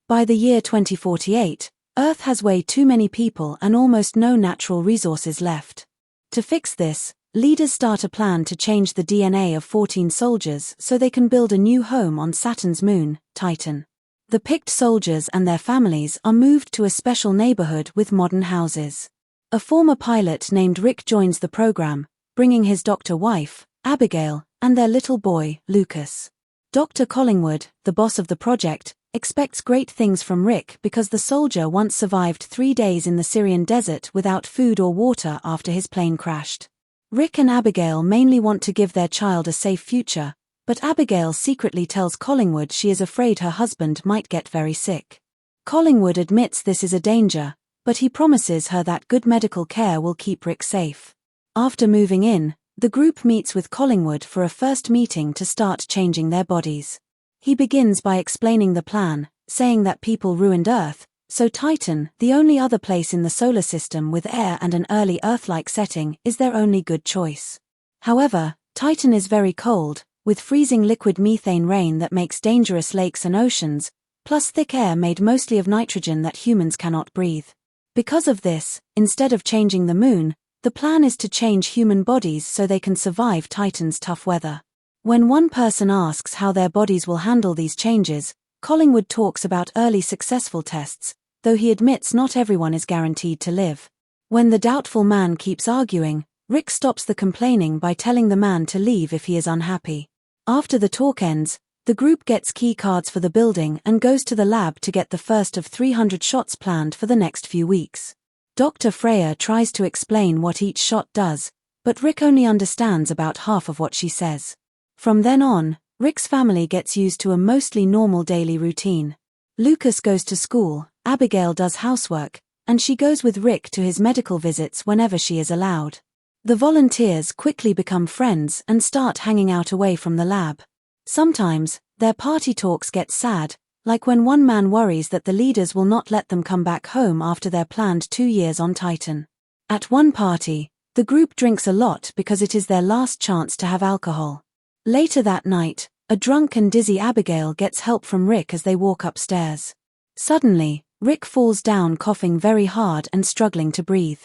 By the year 2048, Earth has way too many people and almost no natural resources left. To fix this, leaders start a plan to change the DNA of 14 soldiers so they can build a new home on Saturn's moon, Titan. The picked soldiers and their families are moved to a special neighborhood with modern houses. A former pilot named Rick joins the program, bringing his doctor wife, Abigail, and their little boy, Lucas. Dr. Collingwood, the boss of the project, expects great things from Rick because the soldier once survived 3 days in the Syrian desert without food or water after his plane crashed. Rick and Abigail mainly want to give their child a safe future, but Abigail secretly tells Collingwood she is afraid her husband might get very sick. Collingwood admits this is a danger, but he promises her that good medical care will keep Rick safe. After moving in, the group meets with Collingwood for a first meeting to start changing their bodies. He begins by explaining the plan, saying that people ruined Earth, so Titan, the only other place in the solar system with air and an early Earth-like setting, is their only good choice. However, Titan is very cold, with freezing liquid methane rain that makes dangerous lakes and oceans, plus thick air made mostly of nitrogen that humans cannot breathe. Because of this, instead of changing the moon, the plan is to change human bodies so they can survive Titan's tough weather. When one person asks how their bodies will handle these changes, Collingwood talks about early successful tests, though he admits not everyone is guaranteed to live. When the doubtful man keeps arguing, Rick stops the complaining by telling the man to leave if he is unhappy. After the talk ends, the group gets key cards for the building and goes to the lab to get the first of 300 shots planned for the next few weeks. Dr. Freya tries to explain what each shot does, but Rick only understands about half of what she says. From then on, Rick's family gets used to a mostly normal daily routine. Lucas goes to school, Abigail does housework, and she goes with Rick to his medical visits whenever she is allowed. The volunteers quickly become friends and start hanging out away from the lab. Sometimes, their party talks get sad, like when one man worries that the leaders will not let them come back home after their planned 2 years on Titan. At one party, the group drinks a lot because it is their last chance to have alcohol. Later that night, a drunk and dizzy Abigail gets help from Rick as they walk upstairs. Suddenly, Rick falls down coughing very hard and struggling to breathe.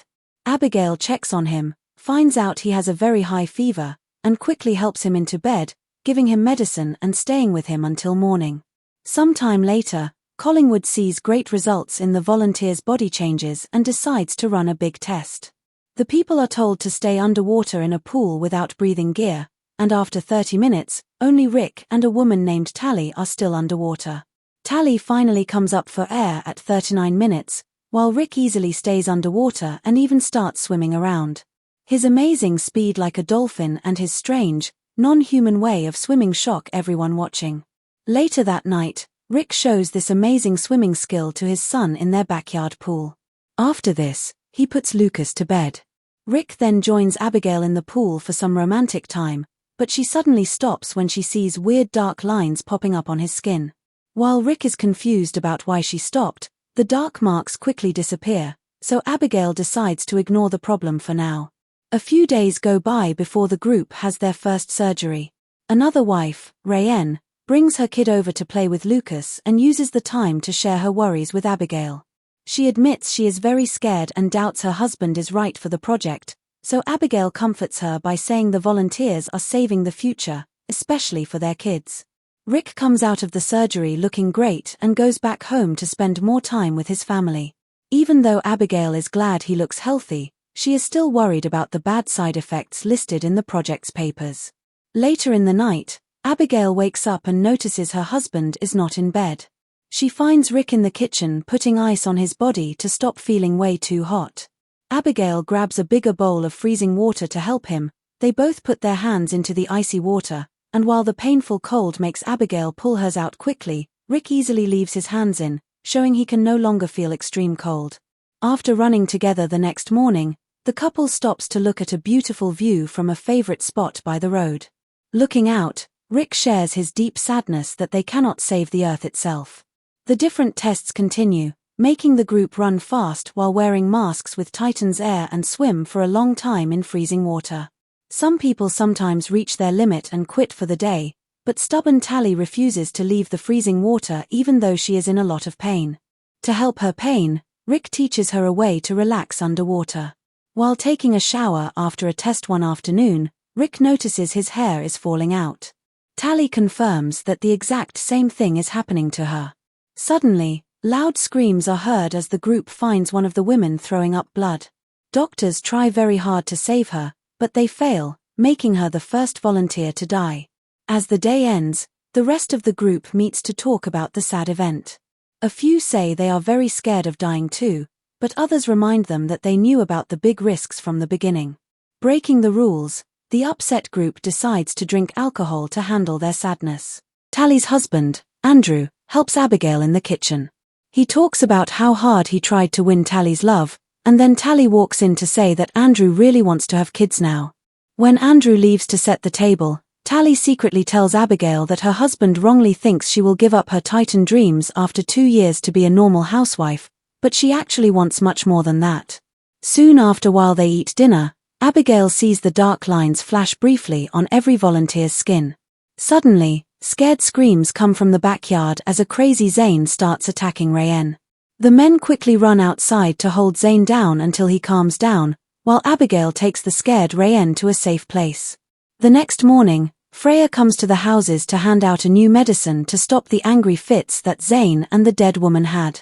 Abigail checks on him, finds out he has a very high fever, and quickly helps him into bed, giving him medicine and staying with him until morning. Sometime later, Collingwood sees great results in the volunteers' body changes and decides to run a big test. The people are told to stay underwater in a pool without breathing gear, and after 30 minutes, only Rick and a woman named Tally are still underwater. Tally finally comes up for air at 39 minutes, while Rick easily stays underwater and even starts swimming around. His amazing speed like a dolphin and his strange, non-human way of swimming shock everyone watching. Later that night, Rick shows this amazing swimming skill to his son in their backyard pool. After this, he puts Lucas to bed. Rick then joins Abigail in the pool for some romantic time, but she suddenly stops when she sees weird dark lines popping up on his skin. While Rick is confused about why she stopped, the dark marks quickly disappear, so Abigail decides to ignore the problem for now. A few days go by before the group has their first surgery. Another wife, Rayanne, brings her kid over to play with Lucas and uses the time to share her worries with Abigail. She admits she is very scared and doubts her husband is right for the project, so Abigail comforts her by saying the volunteers are saving the future, especially for their kids. Rick comes out of the surgery looking great and goes back home to spend more time with his family. Even though Abigail is glad he looks healthy, she is still worried about the bad side effects listed in the project's papers. Later in the night, Abigail wakes up and notices her husband is not in bed. She finds Rick in the kitchen putting ice on his body to stop feeling way too hot. Abigail grabs a bigger bowl of freezing water to help him. They both put their hands into the icy water, and while the painful cold makes Abigail pull hers out quickly, Rick easily leaves his hands in, showing he can no longer feel extreme cold. After running together the next morning, the couple stops to look at a beautiful view from a favorite spot by the road. Looking out, Rick shares his deep sadness that they cannot save the Earth itself. The different tests continue, making the group run fast while wearing masks with Titan's air and swim for a long time in freezing water. Some people sometimes reach their limit and quit for the day, But stubborn Tally refuses to leave the freezing water even though she is in a lot of pain. To help her pain, Rick teaches her a way to relax underwater. While taking a shower after a test one afternoon, Rick notices his hair is falling out. Tally confirms that the exact same thing is happening to her. Suddenly, loud screams are heard as the group finds one of the women throwing up blood. Doctors try very hard to save her, but they fail, making her the first volunteer to die. As the day ends, the rest of the group meets to talk about the sad event. A few say they are very scared of dying too, but others remind them that they knew about the big risks from the beginning. Breaking the rules, the upset group decides to drink alcohol to handle their sadness. Tally's husband, Andrew, helps Abigail in the kitchen. He talks about how hard he tried to win Tally's love, and then Tally walks in to say that Andrew really wants to have kids now. When Andrew leaves to set the table, Tally secretly tells Abigail that her husband wrongly thinks she will give up her Titan dreams after 2 years to be a normal housewife, but she actually wants much more than that. Soon after, while they eat dinner, Abigail sees the dark lines flash briefly on every volunteer's skin. Suddenly, scared screams come from the backyard as a crazy Zane starts attacking Rayen. The men quickly run outside to hold Zane down until he calms down, while Abigail takes the scared Rayen to a safe place. The next morning, Freya comes to the houses to hand out a new medicine to stop the angry fits that Zane and the dead woman had.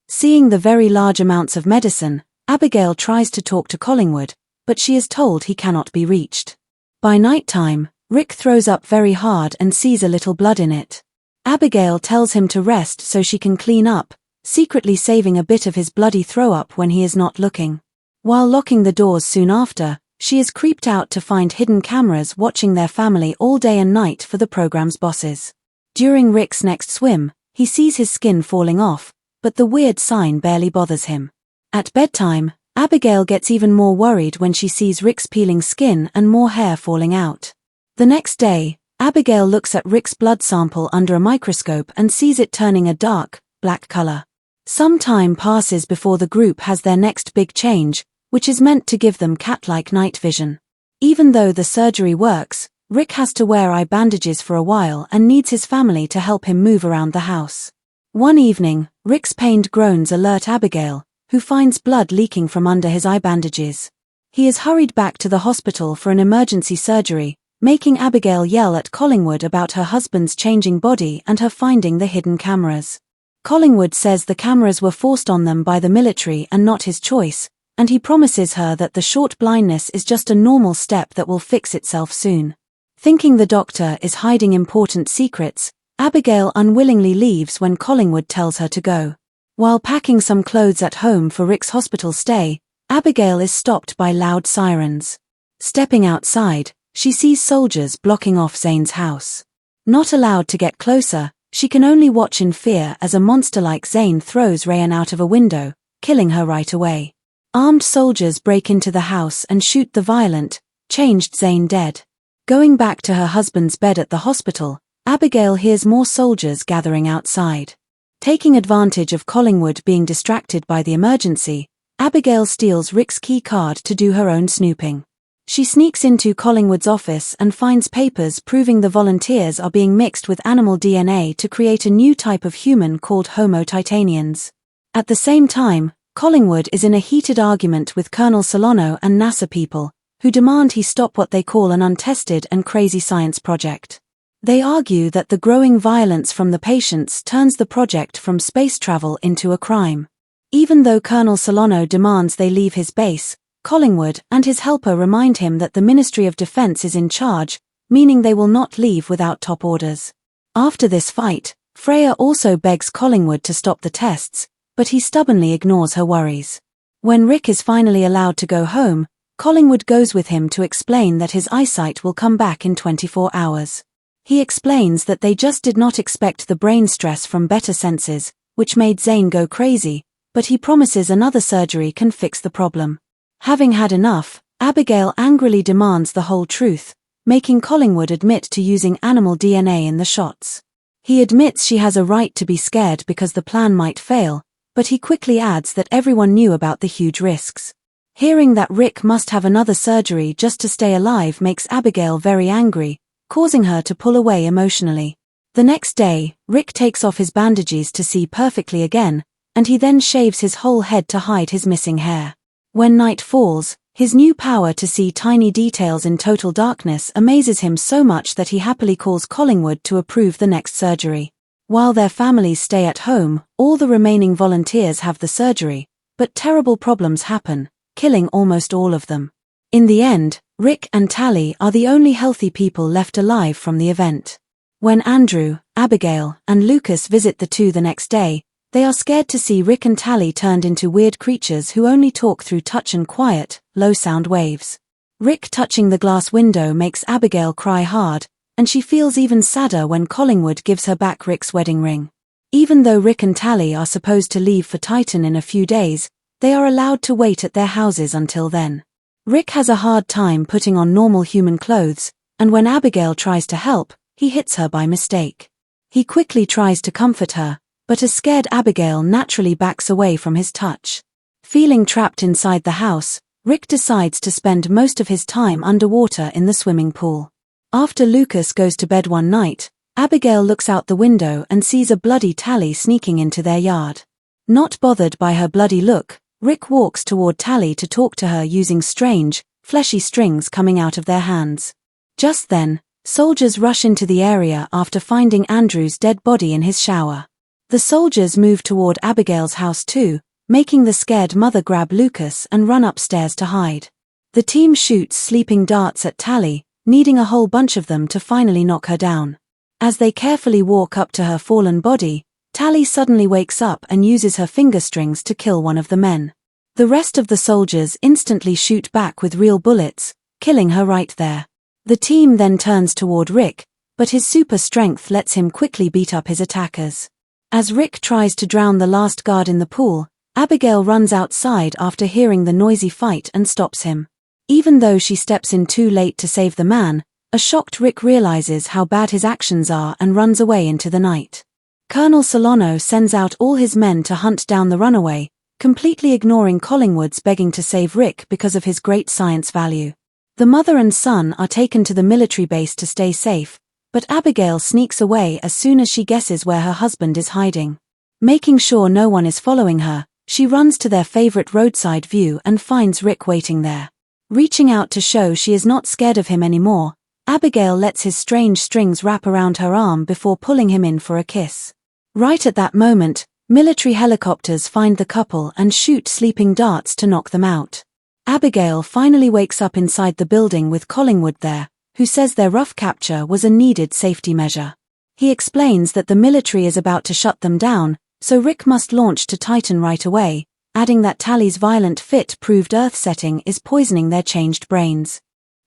Seeing the very large amounts of medicine, Abigail tries to talk to Collingwood, but she is told he cannot be reached. By nighttime, Rick throws up very hard and sees a little blood in it. Abigail tells him to rest so she can clean up, secretly saving a bit of his bloody throw-up when he is not looking. While locking the doors soon after, she is creeped out to find hidden cameras watching their family all day and night for the program's bosses. During Rick's next swim, he sees his skin falling off, but the weird sign barely bothers him. At bedtime, Abigail gets even more worried when she sees Rick's peeling skin and more hair falling out. The next day, Abigail looks at Rick's blood sample under a microscope and sees it turning a dark, black color. Some time passes before the group has their next big change, which is meant to give them cat-like night vision. Even though the surgery works, Rick has to wear eye bandages for a while and needs his family to help him move around the house. One evening, Rick's pained groans alert Abigail, who finds blood leaking from under his eye bandages. He is hurried back to the hospital for an emergency surgery, making Abigail yell at Collingwood about her husband's changing body and her finding the hidden cameras. Collingwood says the cameras were forced on them by the military and not his choice, and he promises her that the short blindness is just a normal step that will fix itself soon. Thinking the doctor is hiding important secrets, Abigail unwillingly leaves when Collingwood tells her to go. While packing some clothes at home for Rick's hospital stay, Abigail is stopped by loud sirens. Stepping outside, she sees soldiers blocking off Zane's house. Not allowed to get closer, she can only watch in fear as a monster like Zane throws Rayen out of a window, killing her right away. Armed soldiers break into the house and shoot the violent, changed Zane dead. Going back to her husband's bed at the hospital, Abigail hears more soldiers gathering outside. Taking advantage of Collingwood being distracted by the emergency, Abigail steals Rick's key card to do her own snooping. She sneaks into Collingwood's office and finds papers proving the volunteers are being mixed with animal DNA to create a new type of human called Homo Titanians. At the same time, Collingwood is in a heated argument with Colonel Solano and NASA people, who demand he stop what they call an untested and crazy science project. They argue that the growing violence from the patients turns the project from space travel into a crime. Even though Colonel Solano demands they leave his base, Collingwood and his helper remind him that the Ministry of Defense is in charge, meaning they will not leave without top orders. After this fight, Freya also begs Collingwood to stop the tests, but he stubbornly ignores her worries. When Rick is finally allowed to go home, Collingwood goes with him to explain that his eyesight will come back in 24 hours. He explains that they just did not expect the brain stress from better senses, which made Zane go crazy, but he promises another surgery can fix the problem. Having had enough, Abigail angrily demands the whole truth, making Collingwood admit to using animal DNA in the shots. He admits she has a right to be scared because the plan might fail, but he quickly adds that everyone knew about the huge risks. Hearing that Rick must have another surgery just to stay alive makes Abigail very angry, causing her to pull away emotionally. The next day, Rick takes off his bandages to see perfectly again, and he then shaves his whole head to hide his missing hair. When night falls, his new power to see tiny details in total darkness amazes him so much that he happily calls Collingwood to approve the next surgery. While their families stay at home, all the remaining volunteers have the surgery, but terrible problems happen, killing almost all of them. In the end, Rick and Tally are the only healthy people left alive from the event. When Andrew, Abigail, and Lucas visit the two the next day, they are scared to see Rick and Tally turned into weird creatures who only talk through touch and quiet, low-sound waves. Rick touching the glass window makes Abigail cry hard, and she feels even sadder when Collingwood gives her back Rick's wedding ring. Even though Rick and Tally are supposed to leave for Titan in a few days, they are allowed to wait at their houses until then. Rick has a hard time putting on normal human clothes, and when Abigail tries to help, he hits her by mistake. He quickly tries to comfort her, but a scared Abigail naturally backs away from his touch. Feeling trapped inside the house, Rick decides to spend most of his time underwater in the swimming pool. After Lucas goes to bed one night, Abigail looks out the window and sees a bloody Tally sneaking into their yard. Not bothered by her bloody look, Rick walks toward Tally to talk to her using strange, fleshy strings coming out of their hands. Just then, soldiers rush into the area after finding Andrew's dead body in his shower. The soldiers move toward Abigail's house too, making the scared mother grab Lucas and run upstairs to hide. The team shoots sleeping darts at Tally, needing a whole bunch of them to finally knock her down. As they carefully walk up to her fallen body, Tally suddenly wakes up and uses her finger strings to kill one of the men. The rest of the soldiers instantly shoot back with real bullets, killing her right there. The team then turns toward Rick, but his super strength lets him quickly beat up his attackers. As Rick tries to drown the last guard in the pool, Abigail runs outside after hearing the noisy fight and stops him. Even though she steps in too late to save the man, a shocked Rick realizes how bad his actions are and runs away into the night. Colonel Solano sends out all his men to hunt down the runaway, completely ignoring Collingwood's begging to save Rick because of his great science value. The mother and son are taken to the military base to stay safe, but Abigail sneaks away as soon as she guesses where her husband is hiding. Making sure no one is following her, she runs to their favorite roadside view and finds Rick waiting there. Reaching out to show she is not scared of him anymore, Abigail lets his strange strings wrap around her arm before pulling him in for a kiss. Right at that moment, military helicopters find the couple and shoot sleeping darts to knock them out. Abigail finally wakes up inside the building with Collingwood there, who says their rough capture was a needed safety measure. He explains that the military is about to shut them down, so Rick must launch to Titan right away, adding that Tally's violent fit proved Earth setting is poisoning their changed brains.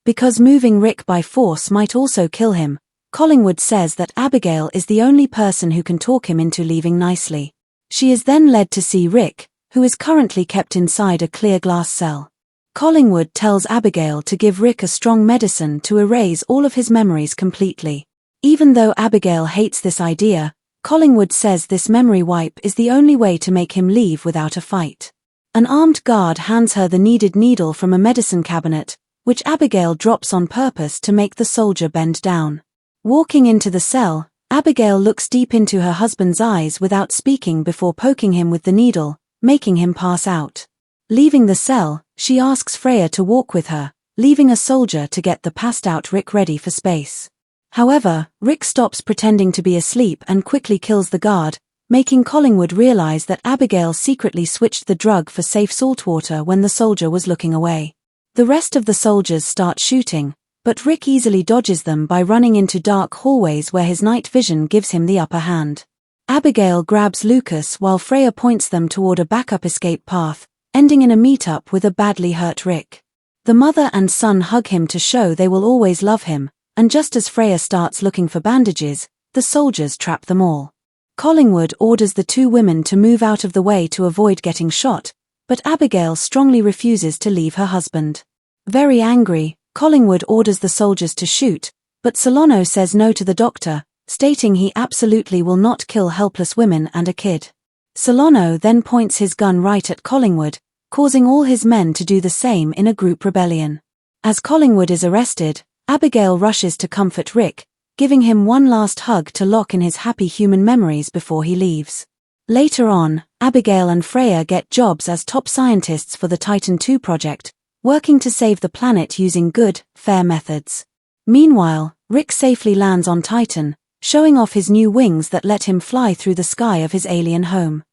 Because moving Rick by force might also kill him, Collingwood says that Abigail is the only person who can talk him into leaving nicely. She is then led to see Rick, who is currently kept inside a clear glass cell. Collingwood tells Abigail to give Rick a strong medicine to erase all of his memories completely. Even though Abigail hates this idea, Collingwood says this memory wipe is the only way to make him leave without a fight. An armed guard hands her the needed needle from a medicine cabinet, which Abigail drops on purpose to make the soldier bend down. Walking into the cell, Abigail looks deep into her husband's eyes without speaking before poking him with the needle, making him pass out. Leaving the cell, she asks Freya to walk with her, leaving a soldier to get the passed-out Rick ready for space. However, Rick stops pretending to be asleep and quickly kills the guard, making Collingwood realize that Abigail secretly switched the drug for safe saltwater when the soldier was looking away. The rest of the soldiers start shooting, but Rick easily dodges them by running into dark hallways where his night vision gives him the upper hand. Abigail grabs Lucas while Freya points them toward a backup escape path, ending in a meetup with a badly hurt Rick. The mother and son hug him to show they will always love him, and just as Freya starts looking for bandages, the soldiers trap them all. Collingwood orders the two women to move out of the way to avoid getting shot, but Abigail strongly refuses to leave her husband. Very angry, Collingwood orders the soldiers to shoot, but Solano says no to the doctor, stating he absolutely will not kill helpless women and a kid. Solano then points his gun right at Collingwood, causing all his men to do the same in a group rebellion. As Collingwood is arrested, Abigail rushes to comfort Rick, giving him one last hug to lock in his happy human memories before he leaves. Later on, Abigail and Freya get jobs as top scientists for the Titan II project, working to save the planet using good, fair methods. Meanwhile, Rick safely lands on Titan, showing off his new wings that let him fly through the sky of his alien home.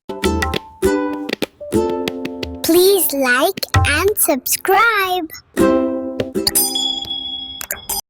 Please like and subscribe.